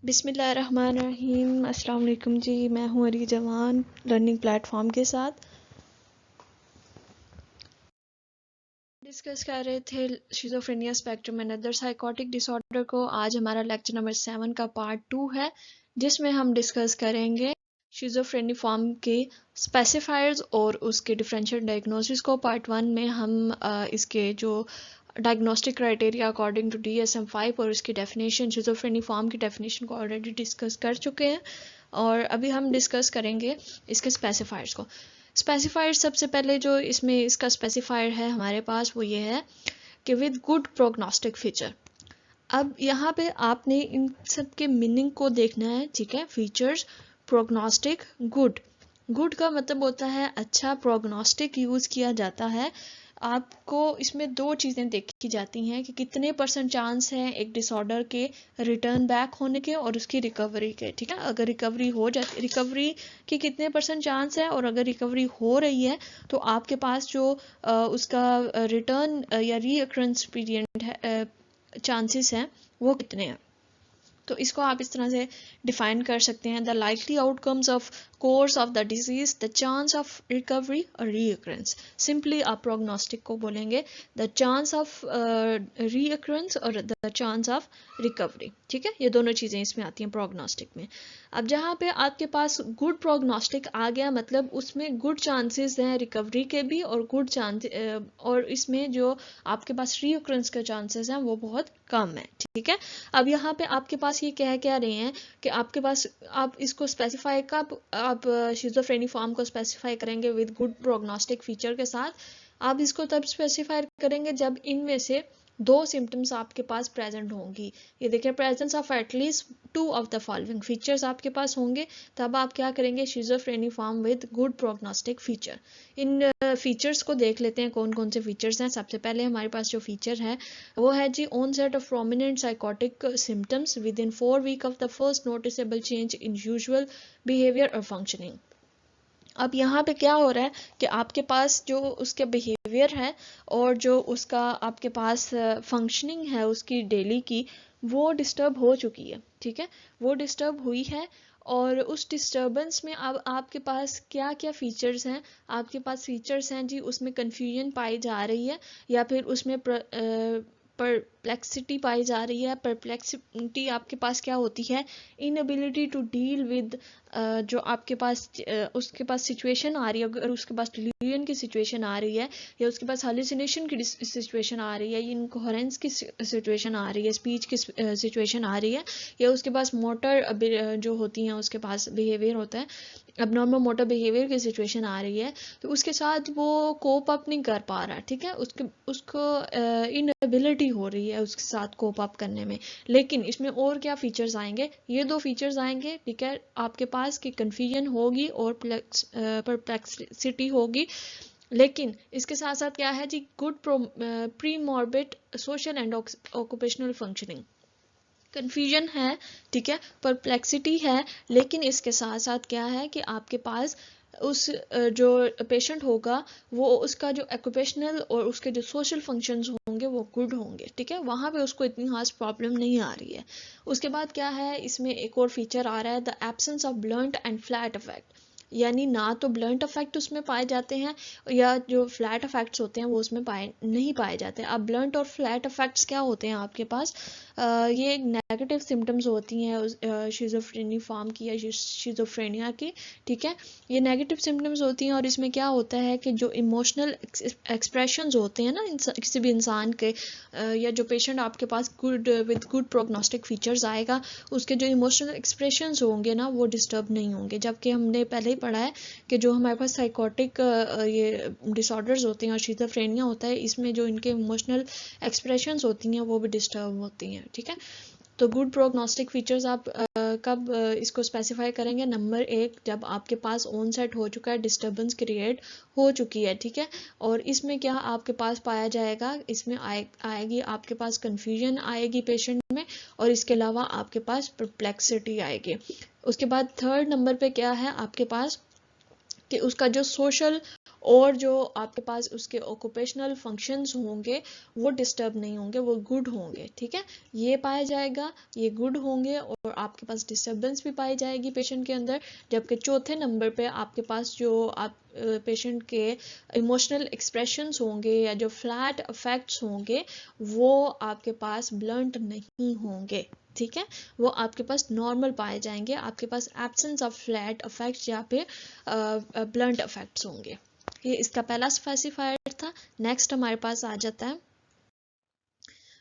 बिस्मिल्लाहिर्रहमानिर्रहीम। अस्सलाम वालेकुम जी, मैं हूँ अरी जवान लर्निंग प्लेटफॉर्म के साथ। डिस्कस कर रहे थे schizophrenia spectrum and other psychotic disorder को। आज हमारा लेक्चर नंबर 7 का पार्ट 2 है, जिसमें हम डिस्कस करेंगे शिज़ोफ्रेनिफॉर्म के स्पेसिफायर्स और उसके डिफरेंशियल डायग्नोसिस को। पार्ट 1 में हम इसके जो diagnostic criteria according to DSM-5 और इसकी डेफिनेशन, शिज़ोफ्रेनिफॉर्म की डेफिनेशन को ऑलरेडी डिस्कस कर चुके हैं, और अभी हम डिस्कस करेंगे इसके स्पेसिफायर्स को। स्पेसिफायर सबसे पहले जो इसमें इसका स्पेसिफायर है हमारे पास, वो ये है कि विद गुड प्रोग्नोस्टिक फीचर। अब यहाँ पे आपने इन सब के मीनिंग को देखना है, ठीक है। Features, prognostic, good. गुड का मतलब होता है अच्छा, प्रोग्नोस्टिक यूज़ किया जाता है। आपको इसमें दो चीज़ें देखी जाती हैं कि कितने % चांस है एक डिसऑर्डर के रिटर्न बैक होने के और उसकी रिकवरी के, ठीक है। अगर रिकवरी हो जाती, रिकवरी के कितने % चांस है, और अगर रिकवरी हो रही है तो आपके पास जो उसका रिटर्न या रीअक्ररेंस पीरियड है, चांसेस हैं, वो कितने हैं। तो इसको आप इस तरह से डिफाइन कर सकते हैं: the likely outcomes of course of the disease, the chance of recovery और रीअक्ररेंस। सिंपली आप प्रोग्नोस्टिक को बोलेंगे द चांस ऑफ रीअक्ररेंस और द चांस ऑफ रिकवरी, ठीक है। ये दोनों चीज़ें इसमें आती हैं प्रोग्नोस्टिक में। अब जहाँ पे आपके पास गुड प्रोग्नोस्टिक आ गया, मतलब उसमें गुड चांसेस हैं रिकवरी के भी, और गुड चांस और इसमें जो आपके पास रीअक्ररेंस के चांसेस हैं वो बहुत कम है, ठीक है। अब यहाँ पे आपके पास ये कह क्या रहे हैं कि आपके पास, आप इसको स्पेसिफाई कब आप शिज़ोफ्रेनिफॉर्म को स्पेसिफाई करेंगे विद गुड प्रोग्नोस्टिक फीचर के साथ। आप इसको तब स्पेसिफाई करेंगे जब इनमें से दो सिम्टम्स आपके पास प्रेजेंट होंगी। ये देखिए, presence of at least 2 of the following features आपके पास होंगे, तब आप क्या करेंगे, schizophreniform with good prognostic feature. इन फीचर्स को देख लेते हैं कौन कौन से फीचर्स हैं। सबसे पहले हमारे पास जो फीचर है वो है जी, onset of prominent psychotic symptoms within 4 weeks of the first noticeable change in usual behavior or functioning। अब यहाँ पे क्या हो रहा है कि आपके पास जो उसके बिहेवियर है और जो उसका आपके पास फंक्शनिंग है उसकी डेली की, वो डिस्टर्ब हो चुकी है, ठीक है। वो डिस्टर्ब हुई है, और उस डिस्टर्बेंस में अब आपके पास क्या क्या फीचर्स हैं। आपके पास फीचर्स हैं जी, उसमें कन्फ्यूजन पाई जा रही है, या फिर उसमें परप्लेक्सिटी पाई जा रही है। परप्लेक्सिटी आपके पास क्या होती है, इनएबिलिटी टू डील विद जो आपके पास उसके पास सिचुएशन आ रही है। अगर उसके पास डिलीरियम की सिचुएशन आ रही है, या उसके पास हालुसिनेशन की सिचुएशन आ रही है, या इनकोहेरेंस की सिचुएशन आ रही है, स्पीच की सिचुएशन आ रही है, या उसके पास मोटर जो होती हैं उसके पास बिहेवियर होता है, अबनॉर्मल मोटर बिहेवियर की सिचुएशन आ रही है, तो उसके साथ वो कोप अप नहीं कर पा रहा, ठीक है। उसको इनएबिलिटी हो रही है उसके साथ कोप अप करने में। लेकिन इसमें और क्या फीचर्स आएंगे, ये दो फीचर्स आएंगे, ठीक है। आपके पास की कन्फ्यूजन होगी और परप्लेक्सिटी होगी। लेकिन इसके साथ साथ क्या है जी, good premorbid social and occupational functioning. Confusion है, ठीक है, परप्लेक्सिटी है, लेकिन इसके साथ साथ क्या है कि आपके पास उस जो पेशेंट होगा वो उसका जो ऑक्यूपेशनल और उसके जो सोशल फंक्शंस होंगे वो गुड होंगे, ठीक है। वहाँ पे उसको इतनी खास प्रॉब्लम नहीं आ रही है। उसके बाद क्या है, इसमें एक और फीचर आ रहा है, the absence of blunt and flat effect. यानी ना तो ब्लंट इफेक्ट उसमें पाए जाते हैं, या जो फ्लैट इफेक्ट्स होते हैं वो उसमें नहीं पाए जाते। अब ब्लंट और फ्लैट इफेक्ट्स क्या होते हैं आपके पास, ये नेगेटिव सिम्टम्स होती हैं शिज़ोफ्रेनिफॉर्म की या शिज़ोफ्रेनिया की, ठीक है। ये नेगेटिव सिम्टम्स होती हैं, और इसमें क्या होता है कि जो इमोशनल एक्सप्रेशंस होते हैं ना किसी भी इंसान के, या जो पेशेंट आपके पास विद गुड प्रोग्नोस्टिक फीचर्स आएगा, उसके जो इमोशनल एक्सप्रेशंस होंगे ना वो डिस्टर्ब नहीं होंगे। जबकि हमने पहले ही पढ़ा है कि जो हमारे पास साइकोटिक ये डिसऑर्डर्स होते हैं और शिज़ोफ्रेनिया होता है, इसमें जो इनके इमोशनल एक्सप्रेशंस होती हैं वो भी डिस्टर्ब होती हैं, ठीक है। तो गुड प्रोग्नोस्टिक फीचर्स आप कब इसको स्पेसिफाई करेंगे, नंबर 1, जब आपके पास ऑनसेट हो चुका है, डिस्टर्बेंस क्रिएट हो चुकी है, ठीक है। और इसमें क्या आपके पास पाया जाएगा, इसमें आएगी आपके पास कन्फ्यूजन आएगी पेशेंट में, और इसके अलावा आपके पास परप्लेक्सिटी आएगी। उसके बाद 3rd नंबर पे क्या है आपके पास कि उसका जो सोशल और जो आपके पास उसके ऑक्यूपेशनल फंक्शंस होंगे वो डिस्टर्ब नहीं होंगे, वो गुड होंगे, ठीक है, ये पाया जाएगा, ये गुड होंगे और आपके पास डिस्टर्बेंस भी पाई जाएगी पेशेंट के अंदर। जबकि चौथे नंबर पे आपके पास जो आप पेशेंट के इमोशनल एक्सप्रेशंस होंगे या जो फ्लैट अफेक्ट्स होंगे वो आपके पास ब्लंट नहीं होंगे, ठीक है, वो आपके पास नॉर्मल पाए जाएंगे, आपके पास एब्सेंस ऑफ फ्लैट अफेक्ट्स या फिर ब्लंट अफेक्ट्स होंगे। ये इसका पहला स्पेसिफायर था। नेक्स्ट हमारे पास आ जाता है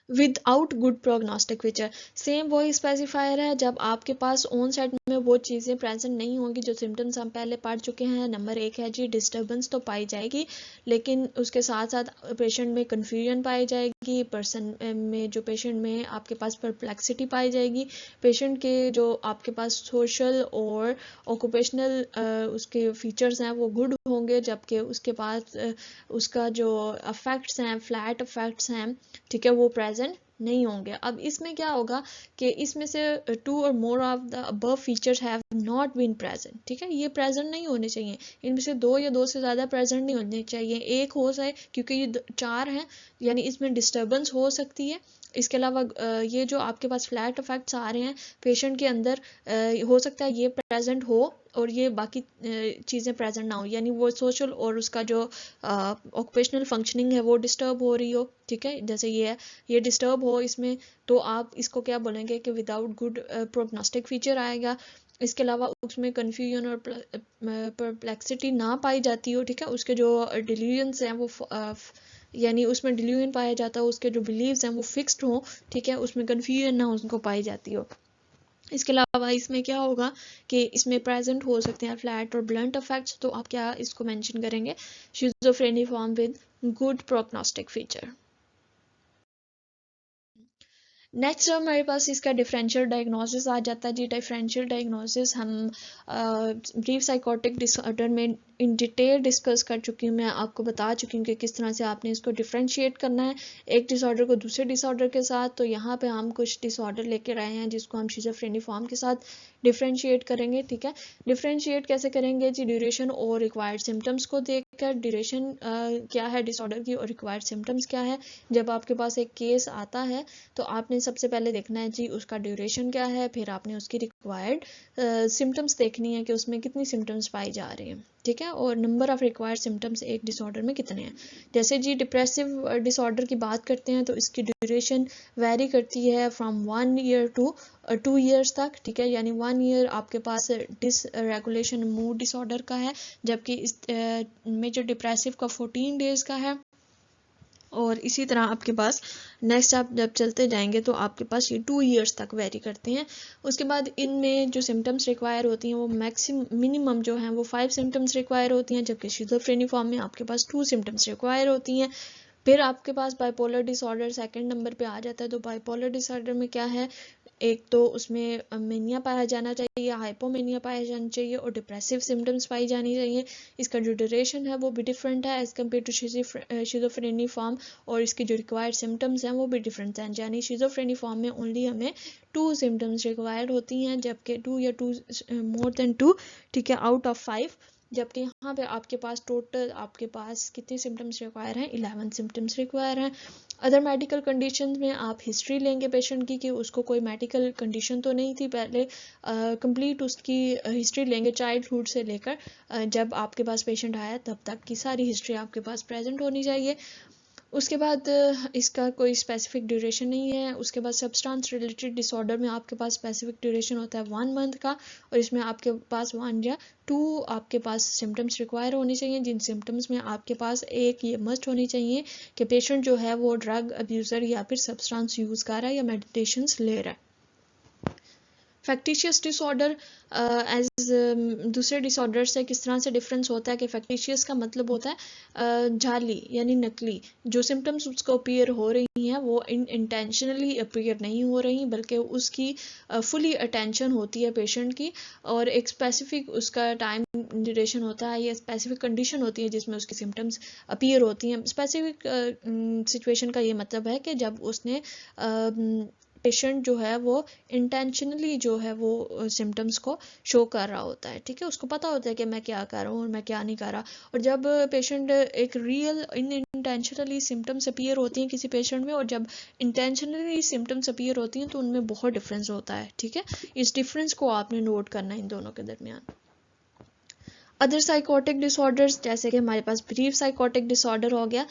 without good prognostic feature. Same वही स्पेसिफायर है, जब आपके पास ऑन साइड में वो चीज़ें प्रेजेंट नहीं होंगी जो सिम्टम्स हम पहले पढ़ चुके हैं। नंबर 1 है जी डिस्टर्बेंस तो पाई जाएगी, लेकिन उसके साथ साथ पेशेंट में कन्फ्यूजन पाई जाएगी, पर्सन में जो पेशेंट में आपके पास परप्लेक्सिटी पाई जाएगी, पेशेंट के जो आपके पास सोशल और ऑक्यूपेशनल उसके फीचर्स हैं वो गुड होंगे, जबकि उसके पास उसका जो अफेक्ट्स हैं, फ्लैट अफेक्ट्स हैं, ठीक है, वो प्रेजेंट नहीं होंगे। अब इसमें क्या होगा कि इसमें से 2 और more of the above features have not been present, ठीक है, ये प्रेजेंट नहीं होने चाहिए, इनमें से 2 या 2 से ज़्यादा प्रेजेंट नहीं होने चाहिए, एक हो जाए, क्योंकि ये 4 हैं यानी इसमें डिस्टर्बेंस हो सकती है। इसके अलावा ये जो आपके पास फ्लैट इफेक्ट्स आ रहे हैं पेशेंट के अंदर, हो सकता है ये प्रेजेंट हो और ये बाकी चीज़ें प्रेजेंट ना हो, यानी वो सोशल और उसका जो ऑक्यूपेशनल फंक्शनिंग है वो डिस्टर्ब हो रही हो, ठीक है, जैसे ये डिस्टर्ब हो इसमें, तो आप इसको क्या बोलेंगे कि विदाउट गुड प्रोग्नोस्टिक फीचर आएगा। इसके अलावा उसमें कन्फ्यूजन और परप्लेक्सिटी ना पाई जाती हो, ठीक है, उसके जो डिलीजन्स हैं वो यानी उसमें डिल्यूजन पाया जाता है, उसके जो बिलीव्स हैं वो फिक्स्ड हो, ठीक है, उसमें कन्फ्यूजन ना उनको पाई जाती हो। इसके अलावा इसमें क्या होगा कि इसमें प्रेजेंट हो सकते हैं फ्लैट और ब्लंट इफेक्ट्स, तो आप क्या इसको मेंशन करेंगे, schizophreniform with good prognostic feature. Next हमारे पास इसका डिफरेंशियल डायग्नोसिस आ जाता है जी। डिफरेंशियल डायग्नोसिस हम ब्रीफ साइकोटिक डिसऑर्डर में इन डिटेल डिस्कस कर चुकी हूँ, मैं आपको बता चुकी हूँ कि किस तरह से आपने इसको डिफरेंशिएट करना है एक डिसऑर्डर को दूसरे डिसऑर्डर के साथ। तो यहाँ पे हम कुछ डिसऑर्डर लेकर आए हैं जिसको हम शिज़ोफ्रेनी फॉर्म के साथ डिफरेंशिएट करेंगे, ठीक है। डिफरेंशिएट कैसे करेंगे जी, ड्यूरेशन और रिक्वायर्ड सिम्टम्स को देखकर, ड्यूरेशन क्या है डिसऑर्डर की और रिक्वायर्ड सिम्टम्स क्या है। जब आपके पास एक केस आता है तो आपने सबसे पहले देखना है जी उसका ड्यूरेशन क्या है, फिर आपने उसकी रिक्वायर्ड सिम्टम्स देखनी है कि उसमें कितनी सिम्टम्स पाई जा रही हैं, ठीक है, और नंबर ऑफ रिक्वायर्ड सिम्टम्स एक डिसऑर्डर में कितने हैं। जैसे जी डिप्रेसिव डिसऑर्डर की बात करते हैं तो इसकी ड्यूरेशन वेरी करती है फ्रॉम 1 ईयर टू 2 ईयर्स तक, ठीक है, यानी 1 ईयर आपके पास डिसरेगुलेशन मूड डिसऑर्डर का है, जबकि इस मेजर डिप्रेसिव का 14 डेज का है। और इसी तरह आपके पास नेक्स्ट आप जब चलते जाएंगे तो आपके पास ये 2 ईयर्स तक वेरी करते हैं। उसके बाद इनमें जो सिम्टम्स रिक्वायर होती हैं वो मिनिमम जो हैं वो 5 सिम्टम्स रिक्वायर होती हैं, जबकि शिज़ोफ्रेनी फॉर्म में आपके पास 2 सिम्टम्स रिक्वायर होती हैं। फिर आपके पास बाइपोलर डिसऑर्डर सेकंड नंबर पे आ जाता है। तो बाइपोलर डिसऑर्डर में क्या है, एक तो उसमें मेनिया पाया जाना चाहिए, हाइपोमेनिया पाया जाना चाहिए और डिप्रेसिव सिम्टम्स पाई जानी चाहिए। इसका जो ड्यूरेशन है वो भी डिफरेंट है एज कम्पेयर टू शिज़ोफ्रेनी फॉर्म, और इसकी जो रिक्वायर्ड सिम्टम्स हैं वो भी डिफरेंट हैं, यानी शिज़ोफ्रेनी फॉर्म में ओनली हमें 2 सिम्टम्स रिक्वायर्ड होती हैं, जबकि 2 या 2 मोर देन 2, ठीक है, आउट ऑफ 5, जबकि यहाँ पे आपके पास टोटल आपके पास कितने सिम्टम्स रिक्वायर हैं, 11 सिम्टम्स रिक्वायर हैं। अदर मेडिकल कंडीशंस में आप हिस्ट्री लेंगे पेशेंट की कि उसको कोई मेडिकल कंडीशन तो नहीं थी पहले, कंप्लीट उसकी हिस्ट्री लेंगे चाइल्डहुड से लेकर जब आपके पास पेशेंट आया तब तक की सारी हिस्ट्री आपके पास प्रेजेंट होनी चाहिए। उसके बाद इसका कोई स्पेसिफिक ड्यूरेशन नहीं है। उसके बाद सब्सटेंस रिलेटेड डिसऑर्डर में आपके पास स्पेसिफिक ड्यूरेशन होता है 1 मंथ का, और इसमें आपके पास 1 या 2 आपके पास सिम्टम्स रिक्वायर होने चाहिए, जिन सिम्टम्स में आपके पास एक ये मस्ट होनी चाहिए कि पेशेंट जो है वो ड्रग अब्यूज़र या फिर सब्सटेंस यूज़ कर रहा है या मेडिटेशंस ले रहा है। फैक्टिशियस डिसऑर्डर एज दूसरे डिसऑर्डर से किस तरह से डिफरेंस होता है कि फैक्टिशियस का मतलब होता है जाली यानी नकली। जो सिम्टम्स उसको अपीयर हो रही हैं वो इंटेंशनली अपीयर नहीं हो रही, बल्कि उसकी फुली अटेंशन होती है पेशेंट की, और एक स्पेसिफिक उसका टाइम ड्यूरेशन होता है या स्पेसिफिक कंडीशन होती है जिसमें उसकी सिम्टम्स अपीयर होती हैं। स्पेसिफिक सिचुएशन का ये मतलब है कि जब उसने पेशेंट जो है वो इंटेंशनली जो है वो सिम्टम्स को शो कर रहा होता है, ठीक है, उसको पता होता है कि मैं क्या कर रहा हूँ और मैं क्या नहीं कर रहा। और जब पेशेंट एक रियल इंटेंशनली सिम्टम्स अपीयर होती हैं किसी पेशेंट में और जब इंटेंशनली सिम्टम्स अपीयर होती हैं तो उनमें बहुत डिफरेंस होता है, ठीक है। इस डिफरेंस को आपने नोट करना है इन दोनों के दरमियान। अदर साइकोटिक डिसऑर्डर्स, जैसे कि हमारे पास ब्रीफ साइकोटिक डिसऑर्डर हो गया,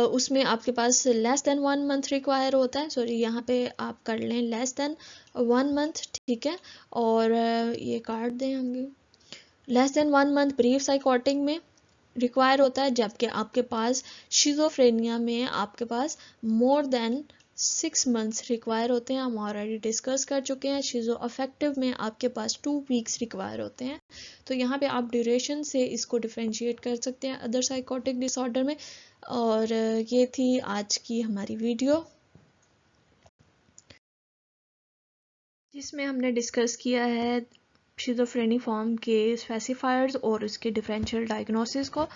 उसमें आपके पास लेस देन 1 मंथ रिक्वायर होता है, सॉरी यहाँ पे आप कर लें लेस देन 1 मंथ, ठीक है। और ये काट दें हम, less than 1 month brief psychotic में रिक्वायर होता है, जबकि आपके पास शिजोफ्रेनिया में आपके पास मोर देन 6 मंथ्स रिक्वायर होते हैं। हम ऑलरेडी डिस्कस कर चुके हैं। शिजो अफेक्टिव में आपके पास 2 वीक्स रिक्वायर होते हैं। तो यहाँ पे आप ड्यूरेशन से इसको डिफरेंशिएट कर सकते हैं अदर साइकोटिक डिसऑर्डर में। और ये थी आज की हमारी वीडियो, जिसमें हमने डिस्कस किया है शिजोफ्रेनिफॉर्म के स्पेसिफायर्स और उसके डिफरेंशियल डायग्नोसिस को।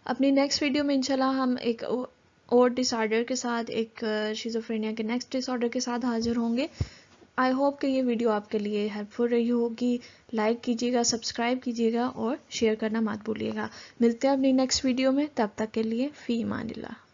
अपनी नेक्स्ट वीडियो में इंशाल्लाह हम एक और डिसऑर्डर के साथ, एक शिजोफ्रेनिया के नेक्स्ट डिसऑर्डर के साथ हाजिर होंगे। आई होप कि ये वीडियो आपके लिए हेल्पफुल रही होगी। लाइक कीजिएगा, सब्सक्राइब कीजिएगा और शेयर करना मत भूलिएगा। मिलते हैं अपनी नेक्स्ट वीडियो में, तब तक के लिए फ़ी अमानिल्लाह।